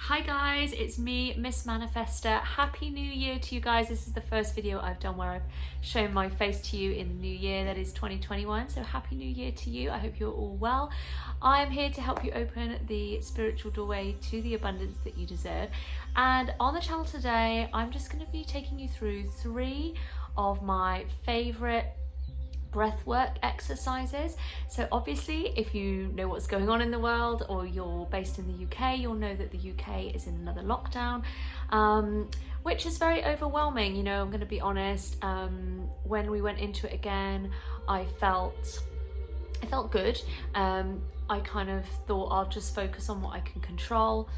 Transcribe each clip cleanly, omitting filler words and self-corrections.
Hi guys, it's me, Miss Manifester. Happy New Year to you guys. This is the first video I've done where I've shown my face to you in the new year, that is 2021. So Happy New Year to you. I hope you're all well. I am here to help you open the spiritual doorway to the abundance that you deserve. And on the channel today, I'm just going to be taking you through 3 of my favorite breathwork exercises. So obviously, if you know what's going on in the world or you're based in the UK, you'll know that the UK is in another lockdown, which is very overwhelming. You know, I'm going to be honest, when we went into it again, I felt good. I kind of thought I'll just focus on what I can control.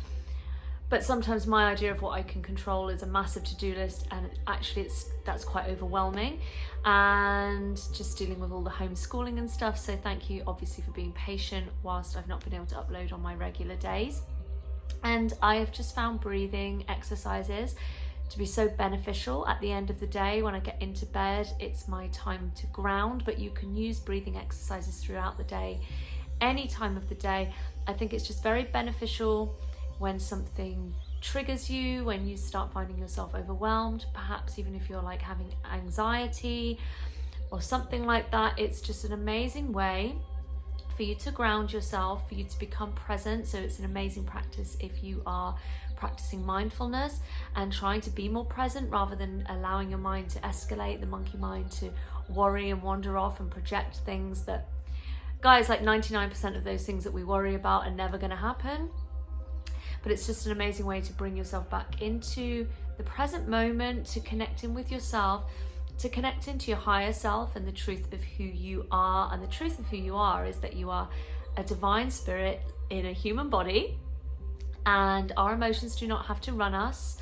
But sometimes my idea of what I can control is a massive to-do list, and actually that's quite overwhelming, and just dealing with all the homeschooling and stuff. So thank you obviously for being patient whilst I've not been able to upload on my regular days. And I have just found breathing exercises to be so beneficial at the end of the day. When I get into bed, it's my time to ground, but you can use breathing exercises throughout the day, any time of the day. I think it's just very beneficial when something triggers you, when you start finding yourself overwhelmed, perhaps even if you're like having anxiety or something like that. It's just an amazing way for you to ground yourself, for you to become present. So it's an amazing practice if you are practicing mindfulness and trying to be more present rather than allowing your mind to escalate, the monkey mind to worry and wander off and project things that, guys, like 99% of those things that we worry about are never going to happen. But it's just an amazing way to bring yourself back into the present moment, to connect in with yourself, to connect into your higher self and the truth of who you are. And the truth of who you are is that you are a divine spirit in a human body, and our emotions do not have to run us.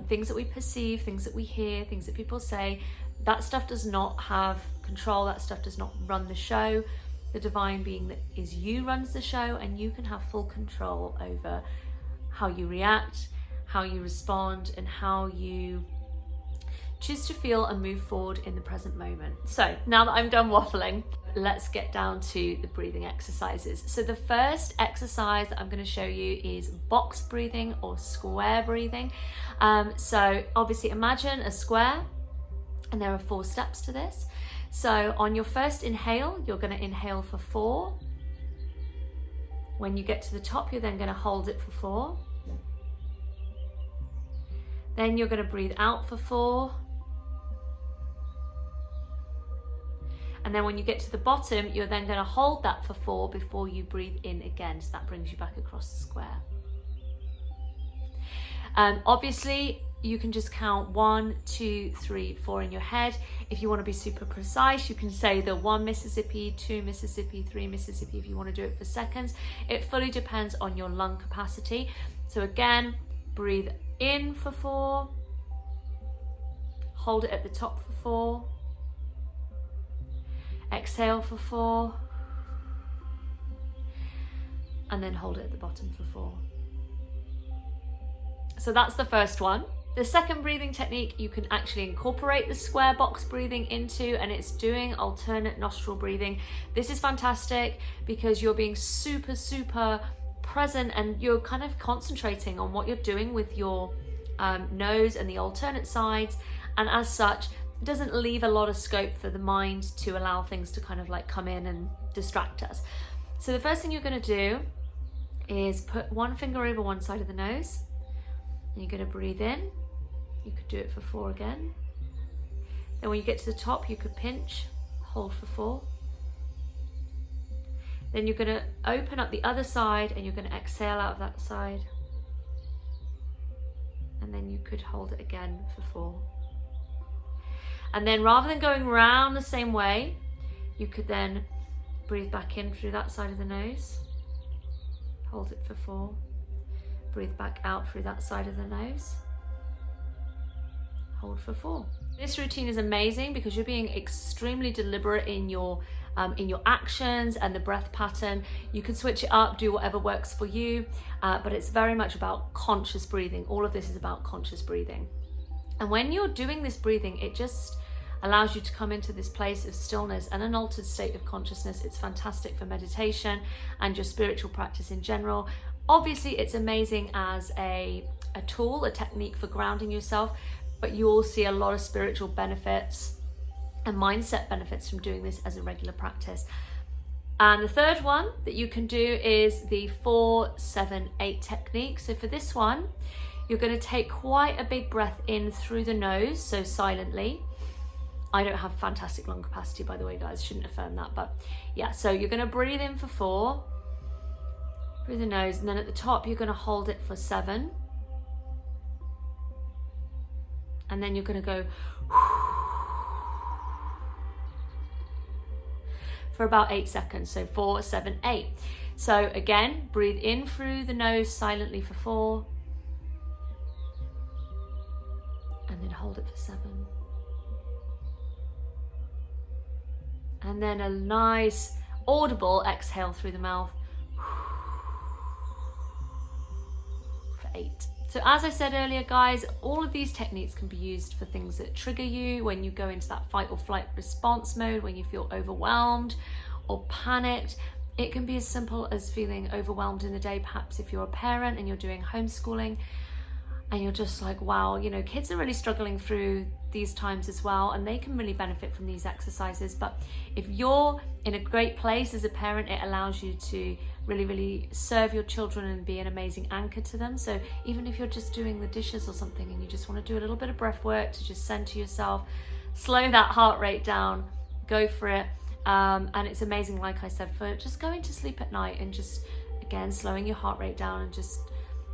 Things that we perceive, things that we hear, things that people say, that stuff does not have control. That stuff does not run the show. The divine being that is you runs the show, and you can have full control over how you react, how you respond, and how you choose to feel and move forward in the present moment. So now that I'm done waffling, let's get down to the breathing exercises. So the first exercise that I'm going to show you is box breathing or square breathing. So obviously imagine a square, and there are 4 steps to this. So on your first inhale, you're going to inhale for 4. When you get to the top, you're then going to hold it for 4. Then you're going to breathe out for 4. And then when you get to the bottom, you're then going to hold that for 4 before you breathe in again. So that brings you back across the square. Obviously, you can just count 1, 2, 3, 4 in your head. If you want to be super precise, you can say the 1 Mississippi, 2 Mississippi, 3 Mississippi if you want to do it for seconds. It fully depends on your lung capacity. So again, breathe in for 4, hold it at the top for 4, exhale for 4, and then hold it at the bottom for 4. So that's the first one. The second breathing technique you can actually incorporate the square box breathing into, and it's doing alternate nostril breathing. This is fantastic because you're being super present, and you're kind of concentrating on what you're doing with your nose and the alternate sides, and as such it doesn't leave a lot of scope for the mind to allow things to kind of like come in and distract us. So the first thing you're going to do is put 1 finger over one side of the nose, and you're going to breathe in. You could do it for 4 again. Then when you get to the top, you could pinch, hold for 4. Then you're going to open up the other side, and you're going to exhale out of that side. And then you could hold it again for 4. And then rather than going round the same way, you could then breathe back in through that side of the nose, hold it for 4, breathe back out through that side of the nose, hold for 4. This routine is amazing because you're being extremely deliberate in your actions and the breath pattern. You can switch it up, do whatever works for you, but it's very much about conscious breathing. All of this is about conscious breathing. And when you're doing this breathing, it just allows you to come into this place of stillness and an altered state of consciousness. It's fantastic for meditation and your spiritual practice in general. Obviously, it's amazing as a tool, a technique for grounding yourself, but you will see a lot of spiritual benefits and mindset benefits from doing this as a regular practice. And the third one that you can do is the 4-7-8 technique. So for this one, you're going to take quite a big breath in through the nose, so silently. I don't have fantastic lung capacity, by the way, guys, shouldn't affirm that, but yeah, so you're going to breathe in for 4 through the nose, and then at the top you're going to hold it for 7, and then you're going to go for about 8 seconds. So 4, 7, 8. So again, breathe in through the nose silently for 4, and then hold it for 7. And then a nice audible exhale through the mouth for 8. So as I said earlier, guys, all of these techniques can be used for things that trigger you when you go into that fight or flight response mode, when you feel overwhelmed or panicked. It can be as simple as feeling overwhelmed in the day, perhaps if you're a parent and you're doing homeschooling and you're just like, wow, you know, kids are really struggling through these times as well, and they can really benefit from these exercises. But if you're in a great place as a parent, it allows you to really serve your children and be an amazing anchor to them. So even if you're just doing the dishes or something and you just want to do a little bit of breath work to just center yourself, slow that heart rate down, go for it. And it's amazing, like I said, for just going to sleep at night and just, again, slowing your heart rate down and just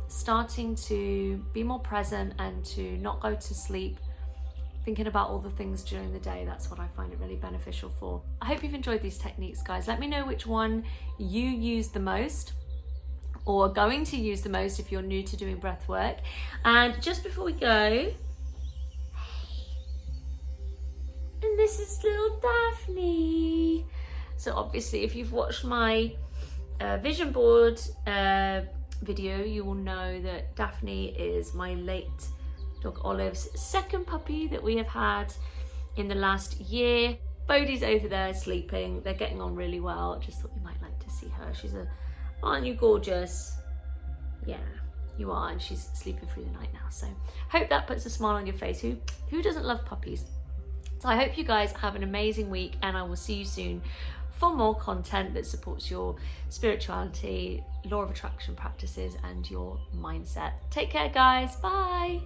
starting to be more present and to not go to sleep thinking about all the things during the day. That's what I find it really beneficial for. I hope you've enjoyed these techniques, guys. Let me know which one you use the most or are going to use the most if you're new to doing breath work. And just before we go, and this is little Daphne. So obviously if you've watched my vision board video, you will know that Daphne is my late dog Olive's second puppy that we have had in the last year. Bodhi's over there sleeping. They're getting on really well. Just thought you might like to see her. Aren't you gorgeous? Yeah, you are, and she's sleeping through the night now. So hope that puts a smile on your face. Who doesn't love puppies? So I hope you guys have an amazing week, and I will see you soon for more content that supports your spirituality, law of attraction practices, and your mindset. Take care, guys. Bye.